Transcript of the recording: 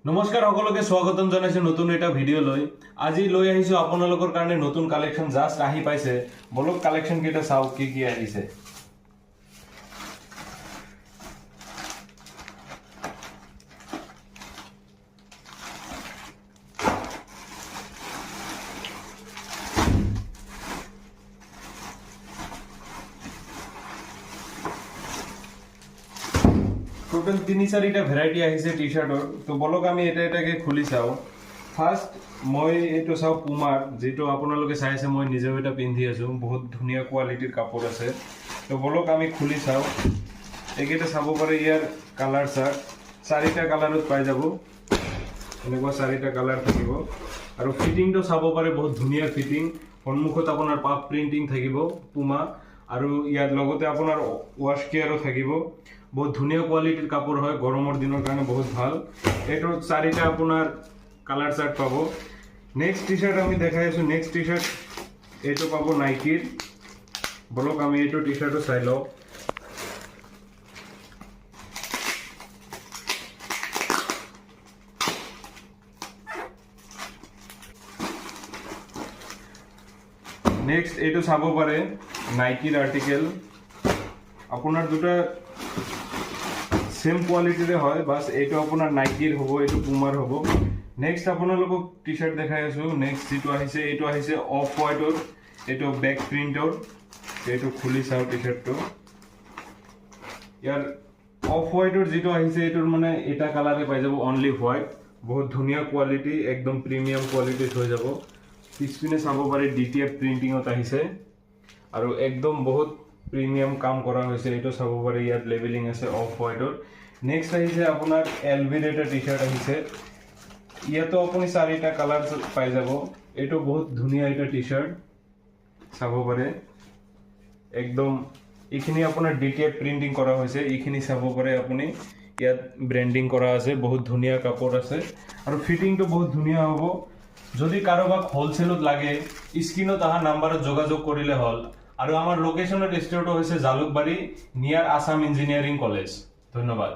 নমস্কাৰ সকলোকে স্বাগতম জনাইছো নতুন এটা ভিডিও লৈ। আজি লৈ আহিছো আপোনালোকৰ কাৰণে নতুন কালেকশন জাস্ট আহি পাইছে। বলক কালেকশন কেইটা চাও কি কি আহিছে। টোটাল 3-4টা ভ্যারাইটি আহিছে টি-শাৰ্টৰ। তো বলক আমি এটা এটাকে খুলি চাও। ফাৰ্স্ট মই এটো চাও পুমাৰ, যেটো আপোনালোকে চাইছে মই নিজেও এটা পিন্ধি আছো। বহুত ধুনিয়া কোৱালিটিৰ কাপোৰ আছে। তো বলক আমি খুলি চাও। একেটা চাব পাৰে ইয়াৰ কালাৰ চাৰ্ট 4টা কালাৰত পাই যাব। এনেকুৱা 4টা কালাৰ থাকিব আৰু ফিটিংটো চাব পাৰে বহুত ধুনিয়া ফিটিং। সন্মুখত আপোনাৰ পাফ প্ৰিন্টিং থাকিব পুমা আৰু ইয়াৰ লগতে আপোনাৰ ওয়াশ কেয়াৰও থাকিব। বহুত ধুনিয়া কোৱালিটিৰ কাপোৰ হয়, গৰমৰ দিনৰ কাৰণে বহুত ভাল। এটো 4টা আপোনাৰ কালাৰ চাৰ্ট পাব। নেক্সট টি-শাৰ্ট আমি দেখাই আছো। নেক্সট টি-শাৰ্ট এটো পাব নাইকিৰ। বলক আমি এটো টি-শাৰ্টও চাই লও। নেক্সট এটো চাব পাৰে নাইকিৰ আৰ্টিকেল। আপোনাৰ দুটা সেম কোয়ালিটিৰে হয়, বাস এটো আপোনাৰ নাইকিৰ হ'ব, এটো পুমাৰ হ'ব। নেক্সট আপোনালোকক টি-শাৰ্ট দেখাই আছো। নেক্সট যেটো আহিছে এটো আহিছে অফ হোয়াইটৰ, এটো ব্যাক প্ৰিন্টৰ। এটো খুলি চাও টি-শাৰ্টটো। ইয়াৰ অফ হোয়াইটৰ যেটো আহিছে এটোৰ মানে এটা কালাৰে পাই যাব, অনলি হোয়াইট। বহুত ধুনিয়া কোয়ালিটি, একদম প্ৰিমিয়াম কোয়ালিটিত হৈ যাব। পিছপিনে চাব পাৰে ডিটিএফ প্ৰিন্টিংত আহিছে আৰু একদম বহুত প্ৰিমিয়াম কাম কৰা হয়েছে। এটো চাব পাৰে ইয়াত লেবেলিং আছে অফ হোয়াইটৰ। নেক্সট আহিছে আপোনাৰ এলভিৰ এটা টি-শাৰ্ট আহিছে। ইয়াতো আপুনি 4টা কালাৰ পাই যাব। এটো বহুত ধুনিয়া এটা টি-শাৰ্ট চাব পাৰে। একদম এখিনি আপোনাৰ ডিটিএফ প্ৰিন্টিং কৰা হৈছে। এখিনি চাব পাৰে আপুনি, ইয়াত ব্ৰ্যান্ডিং কৰা আছে। বহুত ধুনিয়া কাপোৰ আছে আৰু ফিটিংটো বহুত ধুনিয়া হ'ব। যদি কাৰোবাক হোলসেলত লাগে স্ক্ৰিনত অহা নাম্বাৰত যোগাযোগ কৰিলে হল। আৰু আমাৰ লোকেশনৰ ষ্টোৰটো হৈছে জালুকবাৰী নিয়াৰ আসাম ইঞ্জিনিয়াৰিং কলেজ। ধন্যবাদ।